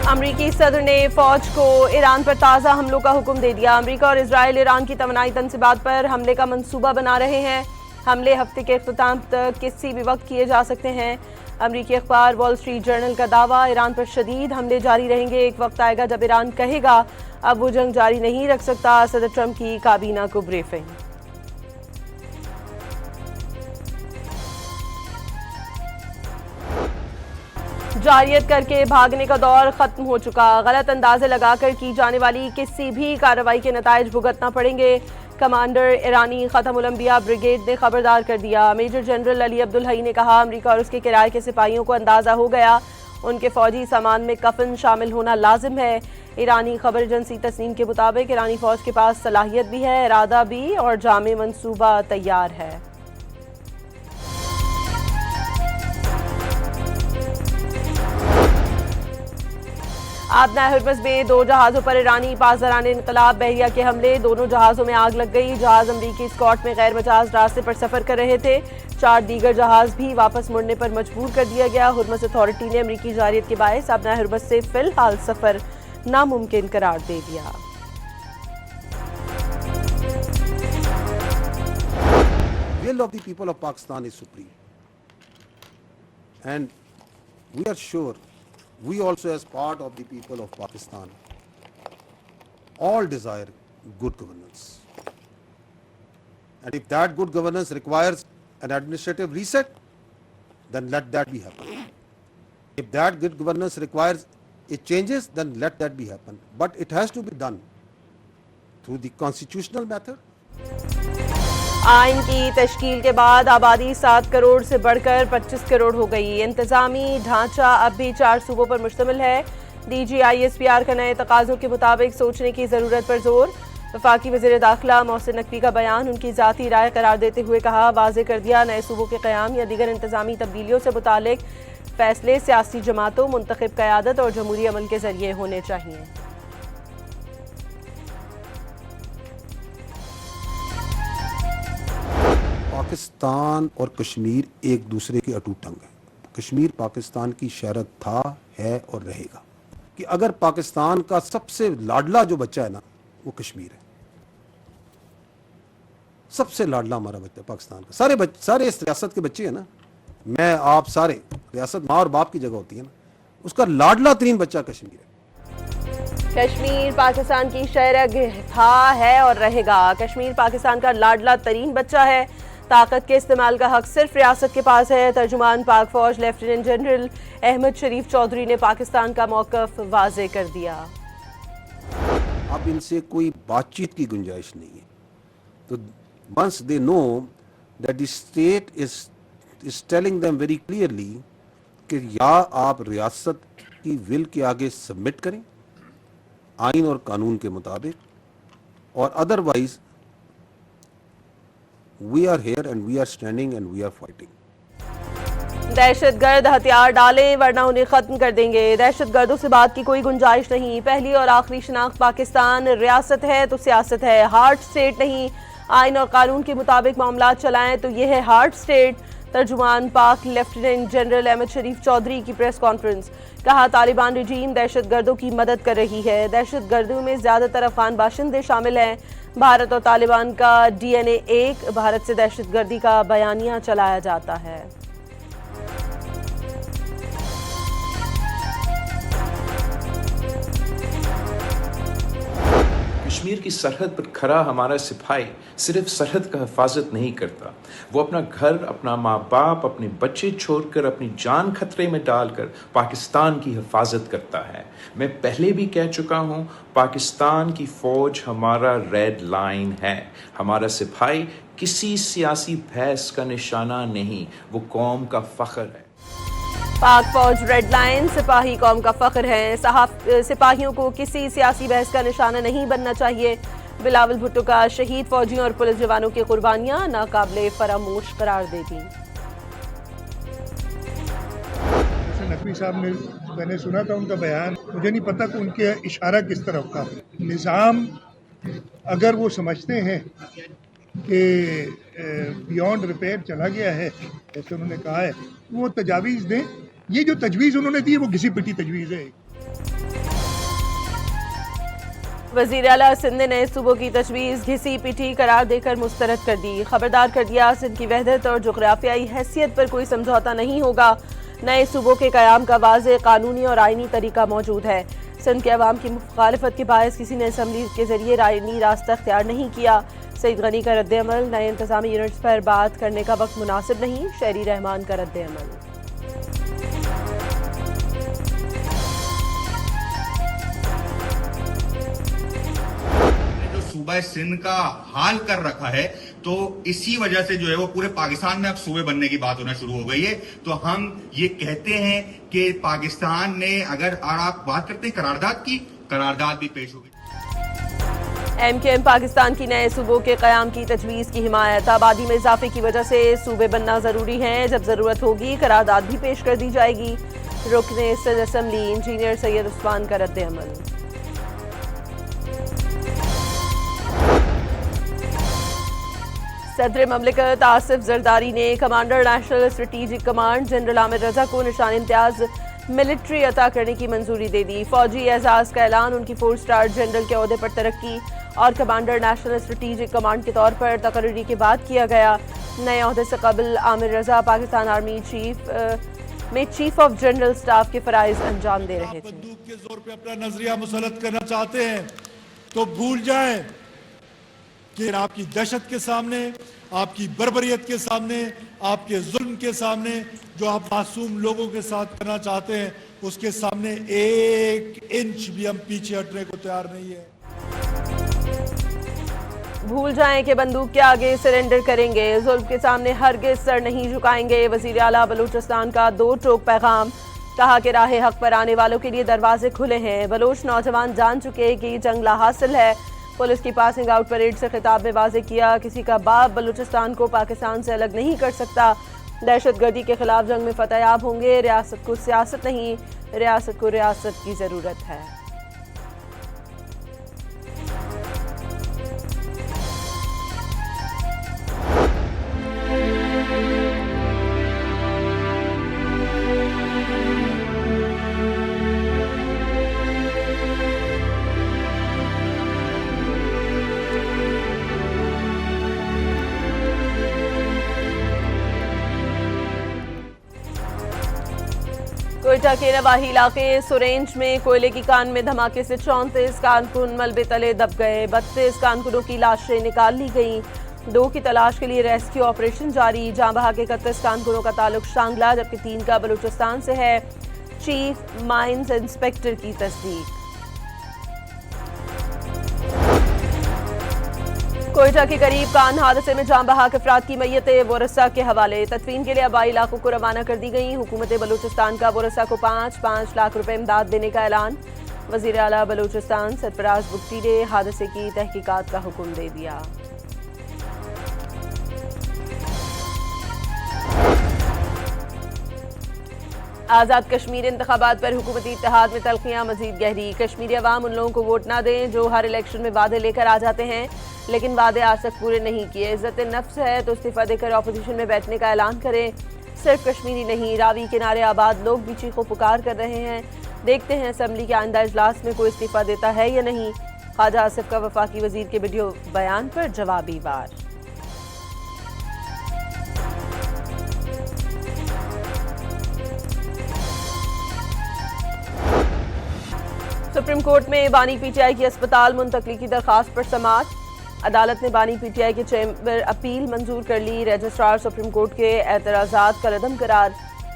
अमरीकी सदर ने फौज को ईरान पर ताज़ा हमलों का हुक्म दे दिया। अमरीका और इजराइल ईरान की तवानाई तनसीबात पर हमले का मंसूबा बना रहे हैं। हमले हफ्ते के अख्ताम तक किसी भी वक्त किए जा सकते हैं। अमरीकी अखबार वॉल स्ट्रीट जर्नल का दावा, ईरान पर शदीद हमले जारी रहेंगे। एक वक्त आएगा जब ईरान कहेगा अब वो जंग जारी नहीं रख सकता। सदर ट्रंप की काबीना को ब्रीफिंग। जारियत करके भागने का दौर खत्म हो चुका। गलत अंदाजे लगाकर की जाने वाली किसी भी कार्रवाई के नताइज भुगतना पड़ेंगे। कमांडर ईरानी खत्म उलंबिया ब्रिगेड ने खबरदार कर दिया। मेजर जनरल अली अब्दुल हई ने कहा, अमरीका और उसके किराए के सिपाहियों को अंदाजा हो गया, उनके फौजी सामान में कफन शामिल होना लाजिम है। ईरानी खबर एजेंसी तस्नीम के मुताबिक ईरानी फौज के पास सलाहियत भी है, इरादा भी और जामे मंसूबा तैयार है। आबना हरबस में 2 जहाज़ों पर ईरानी पासदारान इनकलाब बहरिया के हमले। दोनों जहाज़ों में आग लग गई। जहाज़ अमरीकी स्कॉट में गैर मजाज रास्ते पर सफर कर रहे थे। 4 दीगर जहाज़ भी वापस मुड़ने पर मजबूर कर दिया गया। हरमस अथॉरिटी ने अमरीकी जारियत के बायस आबना हरबस से फिलहाल सफर नामुमकिन करार दे दिया। Will of the people of Pakistan is supreme, and we are sure we also, as part of the people of Pakistan, all desire good governance. And if that good governance requires an administrative reset, then let that be happen. If that good governance requires it changes, then let that be happen. But it has to be done through the constitutional method. आइन की तश्कील के बाद आबादी 7 करोड़ से बढ़कर 25 करोड़ हो गई। इंतजामी ढांचा अब भी 4 सूबों पर मुश्तमिल है। DGISPR का नए तकाज़ों के मुताबिक सोचने की ज़रूरत पर जोर। वफाकी वज़ीर दाखिला मोहसिन नकवी का बयान उनकी ज़ाती राय करार देते हुए कहा, वाज़े कर दिया नए सूबों के क़याम या दीगर इंतजामी तब्दीलियों से मुतालिक फ़ैसले सियासी जमातों, मुंतखब क़यादत और जमहूरी अमल के ज़रिए होने चाहिए। पाकिस्तान और कश्मीर एक दूसरे के अटूट अंग हैं। कश्मीर पाकिस्तान की शरत था, है और रहेगा कि अगर पाकिस्तान का सबसे लाडला जो बच्चा है ना, वो कश्मीर है। सबसे लाडला हमारा बच्चा पाकिस्तान का। सारे इस रियासत के बच्चे हैं ना, मैं आप सारे, रियासत माँ और बाप की जगह होती है ना, उसका लाडला तरीन बच्चा कश्मीर है। कश्मीर पाकिस्तान की शरग था, है और रहेगा। कश्मीर पाकिस्तान का लाडला तरीन बच्चा है। ताकत के इस्तेमाल का हक सिर्फ रियासत के पास है। तर्जुमान पाक फौज लेफ्टिनेंट जनरल अहमद शरीफ चौधरी ने पाकिस्तान का मौक़िफ़ वाज़े कर दिया। अब इनसे कोई बातचीत की गुंजाइश नहीं है। तो once they know that the state is telling them very clearly कि या आप रियासत की विल के आगे सबमिट करें आइन और कानून के मुताबिक, और otherwise we are here and we are standing and we are fighting. दहशतगर्द हथियार डालें वरना उन्हें खत्म कर देंगे। दहशतगर्दों से बात की कोई गुंजाइश नहीं। पहली और आखिरी शनाख्त पाकिस्तान रियासत है तो सियासत है, हार्ड स्टेट नहीं। आइन और कानून के मुताबिक मामला चलाएं तो यह है हार्ड स्टेट। तर्जुमान पाक लेफ्टिनेंट जनरल अहमद शरीफ चौधरी की प्रेस कॉन्फ्रेंस। कहा, तालिबान रजीम दहशतगर्दों की मदद कर रही है। दहशतगर्दों में ज़्यादातर अफगान बाशिंदे शामिल हैं। भारत और तालिबान का DNA एक। भारत से दहशतगर्दी का बयानिया चलाया जाता है। कश्मीर की सरहद पर खड़ा हमारा सिपाही सिर्फ सरहद का हिफाजत नहीं करता, वो अपना घर, अपना माँ बाप, अपने बच्चे छोड़कर, अपनी जान खतरे में डालकर पाकिस्तान की हिफाजत करता है। मैं पहले भी कह चुका हूँ, पाकिस्तान की फ़ौज हमारा रेड लाइन है। हमारा सिपाही किसी सियासी बहस का निशाना नहीं, वो कौम का फ़ख्र है। पाक फौज रेड लाइन, सिपाही कौम का फख्र है। सिपाहियों को किसी सियासी बहस का निशाना नहीं बनना चाहिए। बिलावल भुट्टो का शहीद फौजियों और पुलिस जवानों की कुर्बानियां नाकाबिले फरामोश करार दे दी। नकवी साहब ने, मैंने सुना था उनका बयान, मुझे नहीं पता कि उनके इशारा किस तरफ का। निज़ाम अगर वो समझते हैं कि बियॉन्ड रिपेयर चला गया है, जैसे उन्होंने कहा है, वो तजावीज़ दें। ये जो तजवीज़ उन्होंने दी है वो घिसी पिटी तजवीज़ है। वजीर आला सिंध ने नए सूबों की तजवीज़ घिसी पिटी करार देकर मुस्तरद कर दी। खबरदार कर दिया, सिंध की वहदत और जोग्राफियाई हैसियत पर कोई समझौता नहीं होगा। नए सूबों के क़याम का वाज़ेह कानूनी और आइनी तरीका मौजूद है। सिंध के अवाम की मुखालफत के बायस किसी ने असम्बली के जरिए आइनी रास्ता अख्तियार नहीं किया। सईद गनी का रद्द-ए-अमल, नए इंतजामी यूनिट्स पर बात करने का वक्त मुनासिब नहीं। शहरी रहमान का रद्द-ए-अमल। सूबा सिंध का हाल कर रखा है, तो इसी वजह से जो है वो पूरे पाकिस्तान में अब सूबे बनने की बात होना शुरू हो गई है। तो हम ये कहते हैं कि पाकिस्तान ने, अगर आप बात करते हैं करारदाद की, करारदाद भी पेश होगी। MKM पाकिस्तान की नए सूबों के क़याम की तजवीज़ की हिमायत। आबादी में इजाफे की वजह से सूबे बनना ज़रूरी है। जब ज़रूरत होगी करारदाद भी पेश कर दी जाएगी। रुकने सिंध असम्बली इंजीनियर सैयद उस्मान का रद्द-ए-अमल। सदर ममलिकत आसिफ जरदारी ने commander national strategic command general Aamir Raza को निशान इम्तियाज मिलिट्री अता करने की मंजूरी दे दी। फौजी एजाज का ऐलान, उनकी 4 स्टार जनरल के ओहदे पर तरक्की और कमांडर नेशनल स्ट्रेटेजिक कमांड के तौर पर तकर्री के बाद किया गया। नए ओहदे से कबल Aamir Raza Pakistan army chief of general staff के फराइज अंजाम दे रहे थे। बंदूक के जोर पे अपना नजरिया मुसल्लत करना चाहते हैं तो भूल जाएं कि आपकी दहशत के सामने, आपकी बर्बरियत के सामने, आपके जुल्म के सामने, जो आप मासूम लोगों के साथ करना चाहते हैं, उसके सामने 1 इंच भी हम पीछे हटने को तैयार नहीं है। भूल जाएं कि बंदूक के आगे सरेंडर करेंगे, जुल्म के सामने हरगिज सर नहीं झुकाएंगे। वजीर आला बलूचिस्तान का 2 टोक पैगाम। कहा कि राह हक पर आने वालों के लिए दरवाजे खुले हैं। बलोच नौजवान जान चुके कि ये जंग लाहासिल है। पुलिस की पासिंग आउट परेड से खिताब में वाज़ेह किया, किसी का बाप बलूचिस्तान को पाकिस्तान से अलग नहीं कर सकता। दहशतगर्दी के खिलाफ जंग में फतेयाब होंगे। रियासत को सियासत नहीं, रियासत को रियासत की जरूरत है। कोयटा के नवाही इलाके सुरेंज में कोयले की कान में धमाके से 34 कारकुन मलबे तले दब गए। 32 कारकुनों की लाशें निकाल ली गईं। 2 की तलाश के लिए रेस्क्यू ऑपरेशन जारी। जाँ बहा के 31 कारकुनों का ताल्लुक शांगला, जबकि 3 का बलूचिस्तान से है। चीफ माइंस इंस्पेक्टर की तस्दीक। कोयटा के करीब कान हादसे में जाँ बहा के अफराद की मैयतें वोरसा के हवाले। तदफीन के लिए आबाई इलाकों को रवाना कर दी गई। हुकूमत बलूचिस्तान का वोरसा को 5-5 लाख रुपए इमदाद देने का ऐलान। वजीर आला बलूचिस्तान सरफराज बुगटी ने हादसे की तहकीकात का हुक्म दे दिया। आज़ाद कश्मीर इंतखाबात पर हुकूमती इत्तेहाद में तल्खियां मजीद गहरी। कश्मीरी अवाम उन लोगों को वोट ना दें जो हर इलेक्शन में वादे लेकर आ जाते हैं, लेकिन वादे आज तक पूरे नहीं किए। इज्जत नफ्स है तो इस्तीफा देकर अपोजिशन में बैठने का ऐलान करें। सिर्फ कश्मीरी नहीं, रावी किनारे आबाद लोग भी चीखो पुकार कर रहे हैं। देखते हैं असम्बली के आइंदा इजलास में कोई इस्तीफा देता है या नहीं। ख्वाजा आसिफ का वफाकी वजीर के वीडियो बयान पर जवाबी वार। सुप्रीम कोर्ट में बानी पीटीआई की अस्पताल मुंतकली की दरखास्त पर समाअत। अदालत ने बानी पीटीआई के चैम्बर अपील मंजूर कर ली। रजिस्ट्रार सुप्रीम कोर्ट के एतराज़ात का रदम करार।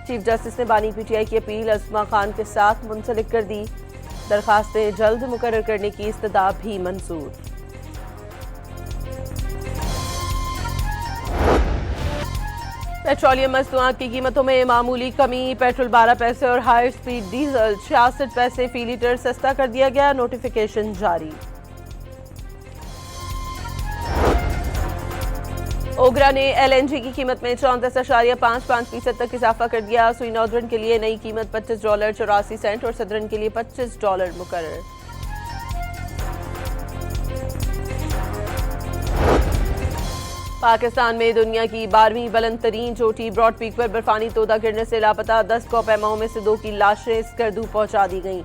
चीफ जस्टिस ने बानी पीटीआई की अपील अज़मा खान के साथ मुंसलिक कर दी। दरखास्तें जल्द मुकर्रर करने की इस्तदा भी मंजूर। पेट्रोलियम मसनूआत की कीमतों में मामूली कमी। पेट्रोल 12 पैसे और हाई स्पीड डीजल 66 पैसे फी लीटर सस्ता कर दिया गया। नोटिफिकेशन जारी। ओगरा ने LNG की कीमत में 34.55% तक इजाफा कर दिया। सुई नॉर्दर्न के लिए नई कीमत $25.84 और सदरन के लिए $25 मुकर्रर। पाकिस्तान में दुनिया की 12वीं बुलंद तरीन चोटी ब्रॉड पीक पर बर्फानी तोदा गिरने से लापता 10 कौपैमाओं में से 2 की लाशें स्कर्दू पहुंचा दी गईं।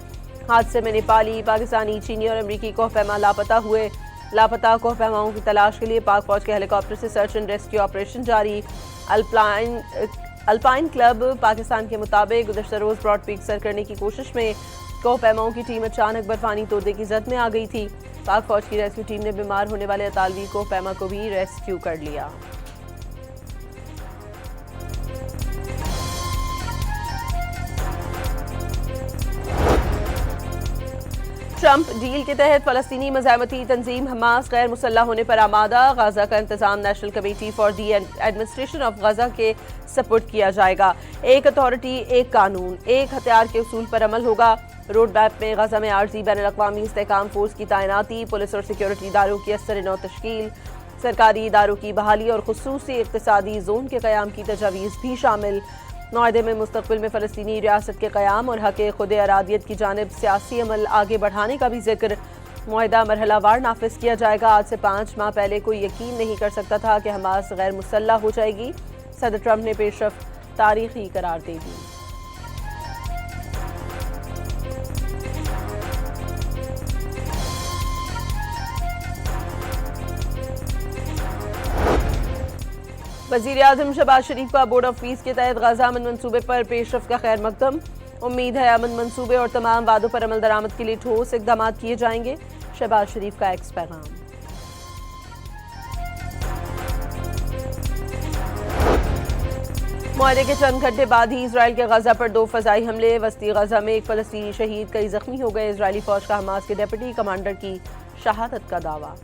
हादसे में नेपाली, पाकिस्तानी, चीनी और अमरीकी कोहपैमा लापता हुए। लापता कोहपैमाओं की तलाश के लिए पाक फौज के हेलीकॉप्टर से सर्च एंड रेस्क्यू ऑपरेशन जारी। अल्पाइन क्लब पाकिस्तान के मुताबिक गुज़श्ता रोज ब्रॉड पीक सर करने की कोशिश में कोहपैमाओं की टीम अचानक बर्फानी तोदे की जद में आ गई थी। पाक फौज की रेस्क्यू टीम ने बीमार होने वाले अतालवी कोहपैमा को भी रेस्क्यू कर लिया। ट्रंप डील के तहत फलस्तीनी मज़ाहमती तंजीम हमास गैर मुसल्लह होने पर आमादा। गाजा का इंतजाम national committee for the administration of Gaza के सपोर्ट किया जाएगा। एक अथॉरिटी, एक कानून, एक हथियार के उसूल पर अमल होगा। रोड मैप में गाजा में आर्जी बैनुल-अक़वामी इस्तेहकाम फोर्स की तैनाती, पुलिस और सिक्योरिटी इदारों की असर नौ तश्कील, सरकारी इदारों की बहाली और खुसूसी इक़्तिसादी जोन के क़याम की तजावीज़ भी शामिल। मुआहदे में मुस्तक़बिल में फ़लस्तीनी रियासत के क़याम और हक़ खुद अरादियत की जानिब सियासी अमल आगे बढ़ाने का भी जिक्र। मुआहदा मरहलावार नाफिज किया जाएगा। आज से 5 माह पहले कोई यकीन नहीं कर सकता था कि हमास गैर मुसल्लह हो जाएगी। सदर ट्रंप ने पेशरफ्त तारीखी करार दे दी। वज़ीर आज़म शहबाज शरीफ का बोर्ड ऑफ पीस के तहत गाजा अमन मंसूबे पर पेशरफ्त का खैर मकदम। उम्मीद है अमन मंसूबे और तमाम वादों पर अमल दरामद के लिए ठोस इक़दाम किए जाएंगे। शहबाज शरीफ का एक्स पैगाम। मुआहदे के चंद घंटे बाद ही इसराइल के गाजा पर 2 फ़ज़ाई हमले। वस्ती गाजा में एक फ़लस्तीनी शहीद, कई जख्मी हो गए। इसराइली फौज का हमास के डिप्टी कमांडर की शहादत का दावा।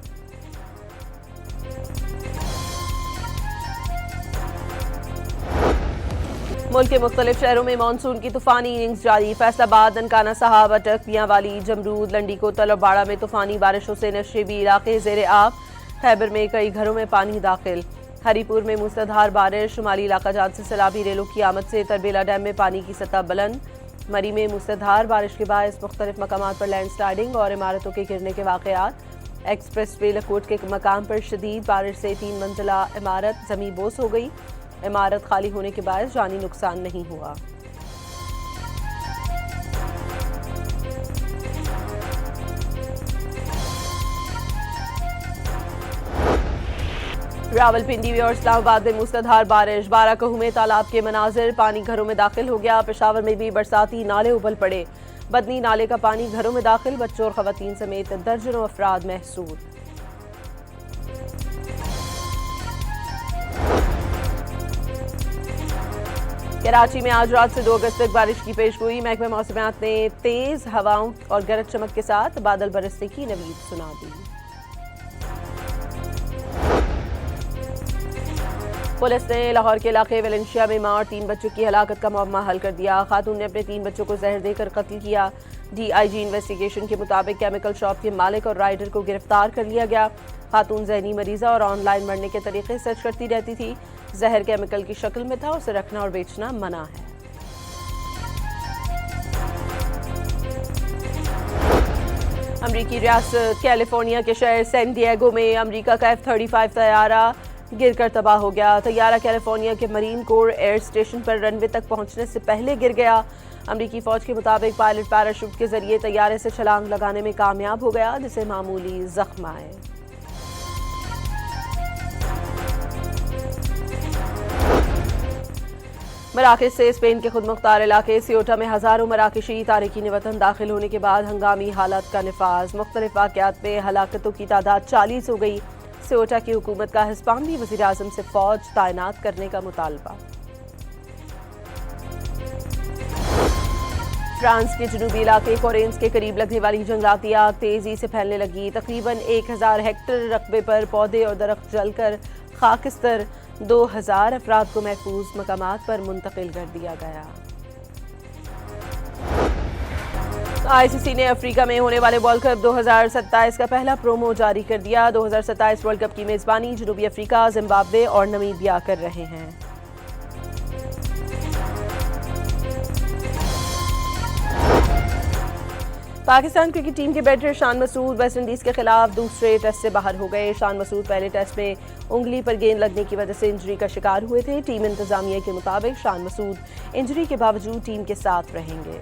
मुल्क के मुख्तलिफ शहरों में मानसून की तूफानी इनिंग्स जारी। फैसलाबाद, ननकाना साहब, अटक, पियांवाली, जमरूद, लंडी कोतल और बाड़ा में तूफानी बारिशों से नशेबी इलाके ज़ेरे आब। खैबर में कई घरों में पानी दाखिल। हरीपुर में मूसलाधार बारिश। शुमाली इलाका जात से सैलाबी रेलों की आमद से तरबेला डैम में पानी की सतह बुलंद। मरी में मूसलाधार बारिश के बायस मुख्तलिफ मकामात पर लैंड स्लाइडिंग और इमारतों के गिरने के वाक़यात। एक्सप्रेस वे लकोट के मकाम पर शदीद बारिश से 3 मंजिला इमारत ज़मीन बोस हो गई। इमारत खाली होने के बायस जानी नुकसान नहीं हुआ। रावलपिंडी और इस्लामाबाद में मूसलाधार बारिश। 12 कहू में तालाब के मनाजिर, पानी घरों में दाखिल हो गया। पेशावर में भी बरसाती नाले उबल पड़े। बदनी नाले का पानी घरों में दाखिल। बच्चों और खवातीन समेत दर्जनों अफराद महसूर। कराची में आज रात से 2 अगस्त तक बारिश की पेशगोई। महकमा मौसमियात ने तेज हवाओं और गरज चमक के साथ बादल बरसने की नवीद सुना दी। पुलिस ने लाहौर के इलाके वेलेंशिया में मां और 3 बच्चों की हलाकत का मामला हल कर दिया। खातून ने अपने 3 बच्चों को जहर देकर कत्ल किया। DIG इन्वेस्टिगेशन के मुताबिक केमिकल शॉप के मालिक और राइडर को गिरफ्तार कर लिया गया। खातून ज़हनी मरीज़ा और ऑनलाइन मरने के तरीके सर्च करती रहती थी। जहर केमिकल की शक्ल में था। उसे रखना और बेचना मना है। अमरीकी रियासत कैलिफोर्निया के शहर सैन डिएगो में अमरीका का F-35 तैयारा गिरकर तबाह हो गया। तैयारा कैलिफोर्निया के मरीन कोर एयर स्टेशन पर रनवे तक पहुंचने से पहले गिर गया। अमरीकी फौज के मुताबिक पायलट पैराशूट के जरिए तैयारे से छलांग लगाने में कामयाब हो गया, जिसे मामूली जख्म आए। मराकश से स्पेन के खुद मुख्तार इलाके सियोटा में हज़ारों मराकशी तारकीन वतन दाखिल होने के बाद हंगामी हालात का निफाज। मुख्तलिफ वाक़यात में हलाकतों की तादाद 40 हो गई। सियोटा की हुकूमत का हिस्पानी वज़ीर आज़म से फौज तैनात करने का मुतालबा। फ्रांस के जनूबी इलाके कोरेंस के करीब लगने वाली जंगलाती आग तेजी से फैलने लगी। तकरीबन 1000 हेक्टेयर रकबे पर पौधे और दरख्त जलकर खाकिस्तर। 2000 अफराद को महफूज मकामात पर मुंतकिल कर दिया गया। ICC ने अफ्रीका में होने वाले वर्ल्ड कप 2027 का पहला प्रोमो जारी कर दिया। 2027 वर्ल्ड कप की मेजबानी जनूबी अफ्रीका, जिम्बाब्वे और नमीबिया कर रहे हैं। पाकिस्तान क्रिकेट टीम के batter Shan Masood West Indies के खिलाफ दूसरे टेस्ट से बाहर हो गए। शान मसूद पहले टेस्ट में उंगली पर गेंद लगने की वजह से इंजरी का शिकार हुए थे। टीम इंतजामिया के मुताबिक शान मसूद इंजरी के बावजूद टीम के साथ रहेंगे।